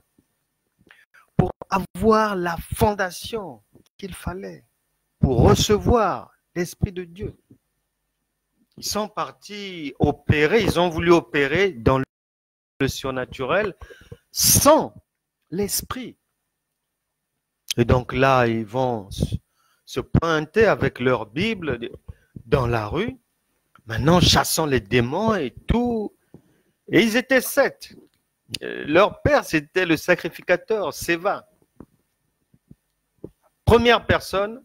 pour avoir la fondation qu'il fallait, pour recevoir l'Esprit de Dieu. Ils sont partis opérer, ils ont voulu opérer dans le surnaturel sans l'Esprit. Et donc là, ils vont se pointer avec leur Bible dans la rue, maintenant chassant les démons et tout. Et ils étaient 7. Leur père, c'était le sacrificateur, Séva. Première personne,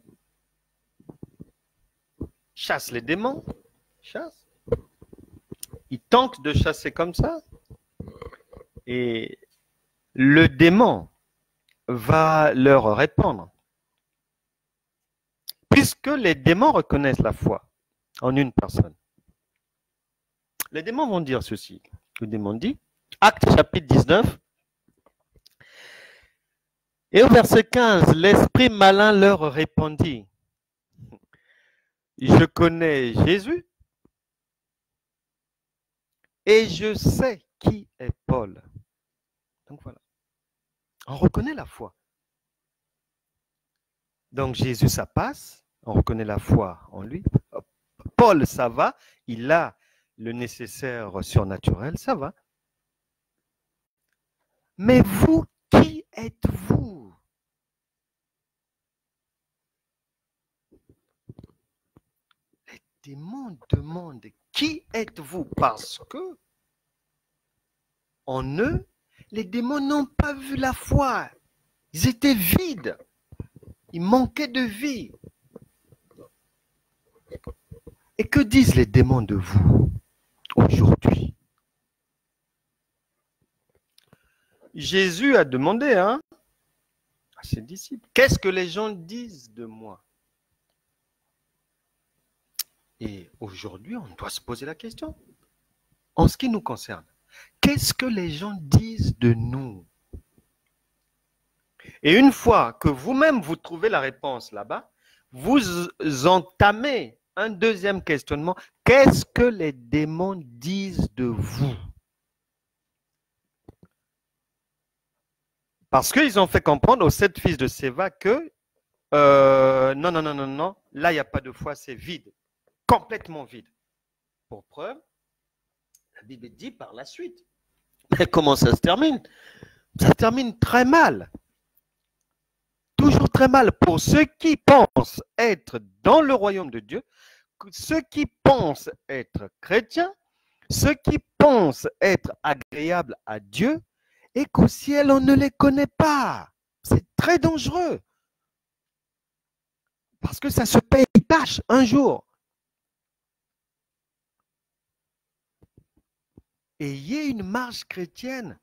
chasse les démons, chasse. Il tente de chasser comme ça. Et le démon va leur répondre. Puisque les démons reconnaissent la foi en une personne. Les démons vont dire ceci. Le démon dit, Acte chapitre 19, et au verset 15, l'esprit malin leur répondit, je connais Jésus et je sais qui est Paul. Donc voilà, on reconnaît la foi. Donc Jésus, ça passe, on reconnaît la foi en lui. Paul, ça va, il a le nécessaire surnaturel, ça va. Mais vous, qui êtes-vous? Les démons demandent, qui êtes-vous? Parce que en eux, les démons n'ont pas vu la foi. Ils étaient vides. Ils manquaient de vie. Et que disent les démons de vous aujourd'hui? Jésus a demandé à ses disciples, qu'est-ce que les gens disent de moi? Et aujourd'hui, on doit se poser la question. en ce qui nous concerne, qu'est-ce que les gens disent de nous? Et une fois que vous-même vous trouvez la réponse là-bas, vous entamez un deuxième questionnement. Qu'est-ce que les démons disent de vous? Parce qu'ils ont fait comprendre aux 7 fils de Séva que non, non, non, non, non, là, il n'y a pas de foi, c'est vide, complètement vide. Pour preuve, la Bible dit par la suite. Mais comment ça se termine? Ça se termine très mal. Toujours très mal pour ceux qui pensent être dans le royaume de Dieu, ceux qui pensent être chrétiens, ceux qui pensent être agréables à Dieu, et qu'au ciel, on ne les connaît pas. C'est très dangereux. Parce que ça se paye tâche un jour. Ayez une marche chrétienne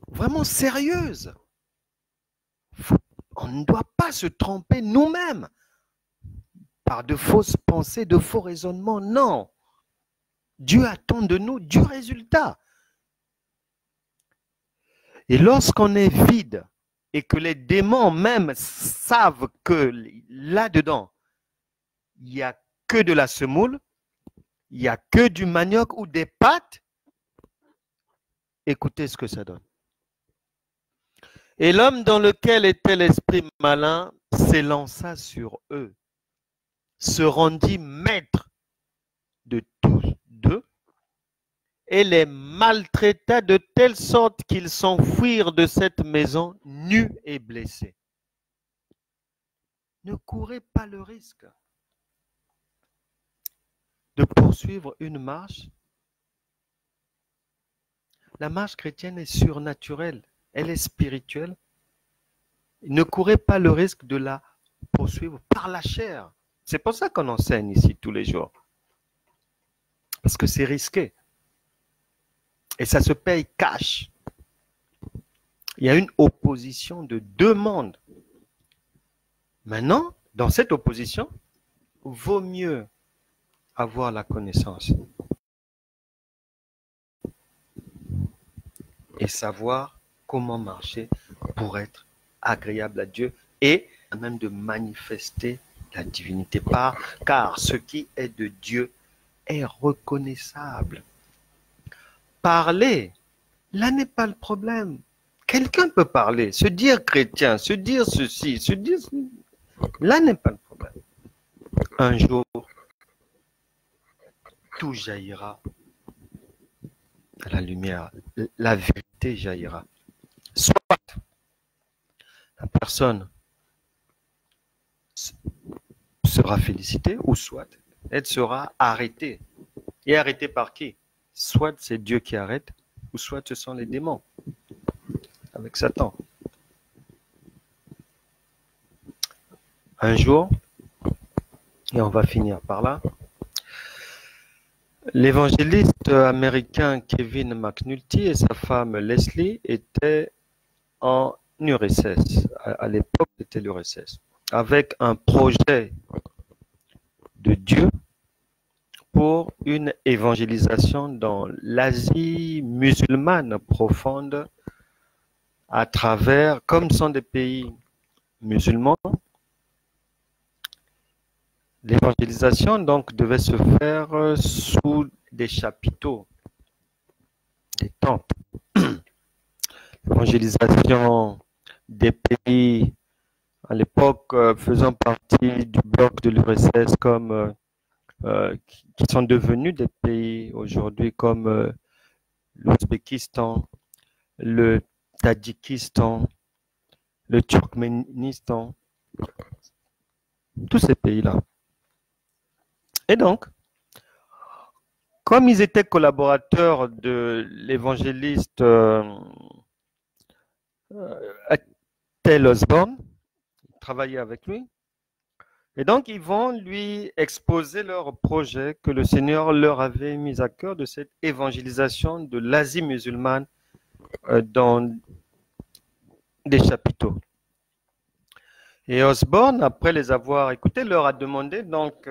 vraiment sérieuse. On ne doit pas se tromper nous-mêmes par de fausses pensées, de faux raisonnements. Non. Dieu attend de nous du résultat. Et lorsqu'on est vide et que les démons même savent que là-dedans, il n'y a que de la semoule, il n'y a que du manioc ou des pâtes, écoutez ce que ça donne. Et l'homme dans lequel était l'esprit malin s'élança sur eux, se rendit maître de tous deux et les maltraita de telle sorte qu'ils s'enfuirent de cette maison nus et blessés. Ne courez pas le risque de poursuivre une marche. La marche chrétienne est surnaturelle, elle est spirituelle. Ne courez pas le risque de la poursuivre par la chair. C'est pour ça qu'on enseigne ici tous les jours. Parce que c'est risqué. Et ça se paye cash. Il y a une opposition de deux mondes. Maintenant, dans cette opposition, vaut mieux avoir la connaissance et savoir comment marcher pour être agréable à Dieu et même de manifester la divinité. Car ce qui est de Dieu est reconnaissable. Parler, là n'est pas le problème. Quelqu'un peut parler, se dire chrétien, se dire ceci, se dire... Là n'est pas le problème. Un jour, tout jaillira à la lumière. La vérité jaillira. Soit la personne sera félicitée, ou soit elle sera arrêtée. Et arrêtée par qui? Soit c'est Dieu qui arrête, ou soit ce sont les démons, avec Satan. Un jour, et on va finir par là, l'évangéliste américain Kevin McNulty et sa femme Leslie étaient en URSS. À l'époque, c'était l'URSS. Avec un projet de Dieu pour une évangélisation dans l'Asie musulmane profonde à travers, comme sont des pays musulmans, l'évangélisation donc devait se faire sous des chapiteaux, des tentes. L'évangélisation des pays à l'époque faisant partie du bloc de l'URSS comme qui sont devenus des pays aujourd'hui comme l'Ouzbékistan, le Tadjikistan, le Turkménistan, tous ces pays-là. Et donc, comme ils étaient collaborateurs de l'évangéliste Tel Osborne, ils travaillaient avec lui, et donc ils vont lui exposer leur projet que le Seigneur leur avait mis à cœur de cette évangélisation de l'Asie musulmane dans des chapiteaux. Et Osborne, après les avoir écoutés, leur a demandé donc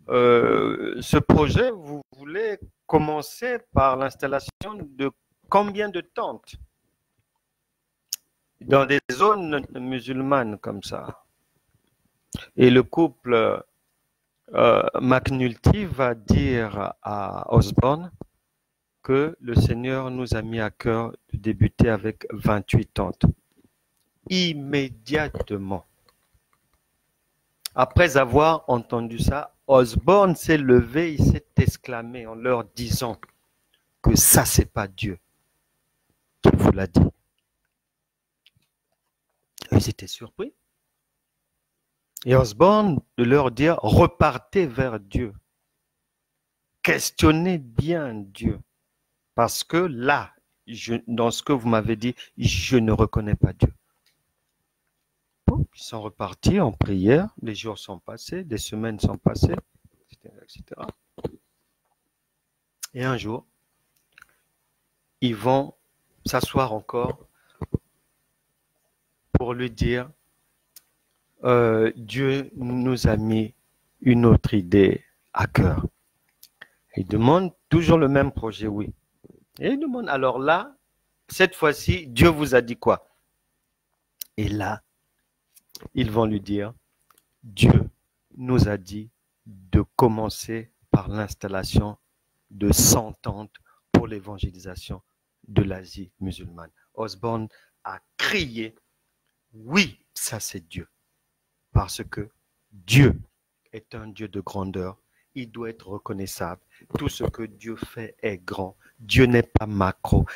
ce projet, vous voulez commencer par l'installation de combien de tentes dans des zones musulmanes comme ça. Et le couple McNulty va dire à Osborne que le Seigneur nous a mis à cœur de débuter avec 28 tentes. Immédiatement, après avoir entendu ça, Osborne s'est levé, il s'est exclamé en leur disant que ça, c'est pas Dieu qui vous l'a dit. Ils étaient surpris. Et Osborne de leur dire, repartez vers Dieu. Questionnez bien Dieu. Parce que là, dans ce que vous m'avez dit, je ne reconnais pas Dieu. Bon, ils sont repartis en prière, les jours sont passés, des semaines sont passées, etc. Et un jour, ils vont s'asseoir encore pour lui dire, Dieu nous a mis une autre idée à cœur. Il demande toujours le même projet, oui. Et il demande, alors là, cette fois-ci, Dieu vous a dit quoi? Et là, ils vont lui dire, Dieu nous a dit de commencer par l'installation de 100 tentes pour l'évangélisation de l'Asie musulmane. Osborne a crié, oui, ça c'est Dieu. Parce que Dieu est un Dieu de grandeur. Il doit être reconnaissable. Tout ce que Dieu fait est grand. Dieu n'est pas micro.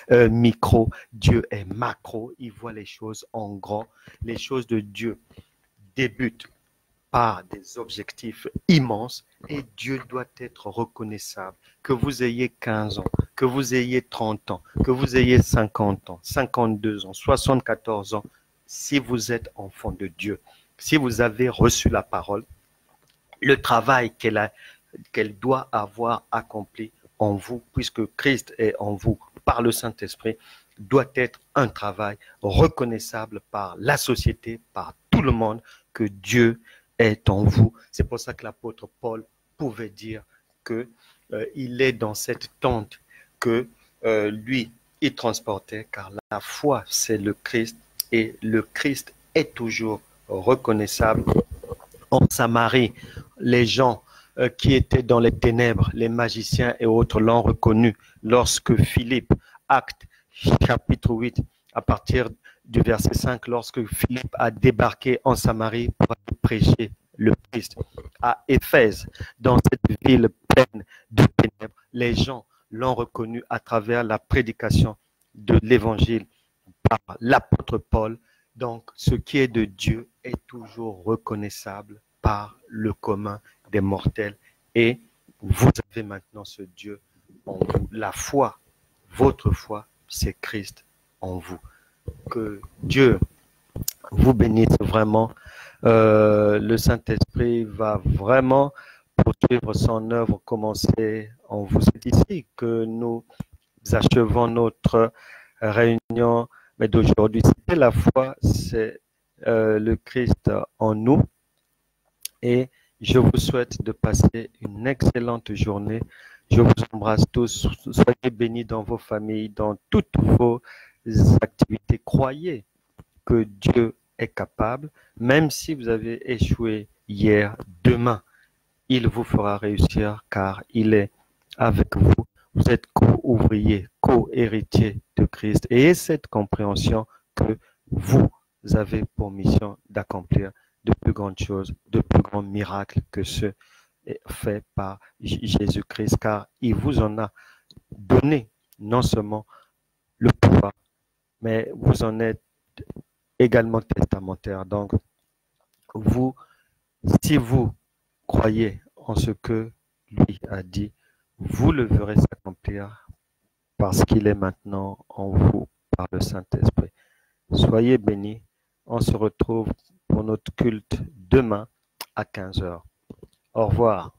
Dieu est macro. Il voit les choses en grand. Les choses de Dieu débutent par des objectifs immenses et Dieu doit être reconnaissable. Que vous ayez 15 ans, que vous ayez 30 ans, que vous ayez 50 ans, 52 ans, 74 ans, si vous êtes enfant de Dieu, si vous avez reçu la parole, le travail qu'elle doit avoir accompli en vous, puisque Christ est en vous par le Saint-Esprit, doit être un travail reconnaissable par la société, par tout le monde, que Dieu est en vous. C'est pour ça que l'apôtre Paul pouvait dire que il est dans cette tente que lui, il transportait, car la foi, c'est le Christ, et le Christ est toujours reconnaissable. En Samarie, les gens qui étaient dans les ténèbres, les magiciens et autres l'ont reconnu lorsque Philippe, Actes chapitre 8, à partir du verset 5, lorsque Philippe a débarqué en Samarie pour prêcher le Christ. À Éphèse, dans cette ville pleine de ténèbres, les gens l'ont reconnu à travers la prédication de l'évangile par l'apôtre Paul. Donc, ce qui est de Dieu est toujours reconnaissable par le commun des mortels. Et vous avez maintenant ce Dieu en vous. La foi, votre foi, c'est Christ en vous. Que Dieu vous bénisse vraiment. Le Saint-Esprit va vraiment poursuivre son œuvre commencée en vous. C'est ici que nous achevons notre réunion mais d'aujourd'hui. C'était la foi, c'est le Christ en nous. Et je vous souhaite de passer une excellente journée. Je vous embrasse tous. Soyez bénis dans vos familles, dans toutes vos activités. Croyez que Dieu est capable, même si vous avez échoué hier, demain, il vous fera réussir car il est avec vous. Vous êtes co-ouvrier, co-héritier de Christ. Et cette compréhension que vous avez pour mission d'accomplir de plus grandes choses, de plus grands miracles que ceux faits par Jésus-Christ, car il vous en a donné non seulement le pouvoir, mais vous en êtes également testamentaire. Donc, vous, si vous croyez en ce que lui a dit, vous le verrez s'accomplir parce qu'il est maintenant en vous par le Saint-Esprit. Soyez bénis. On se retrouve pour notre culte demain à 15 heures. Au revoir.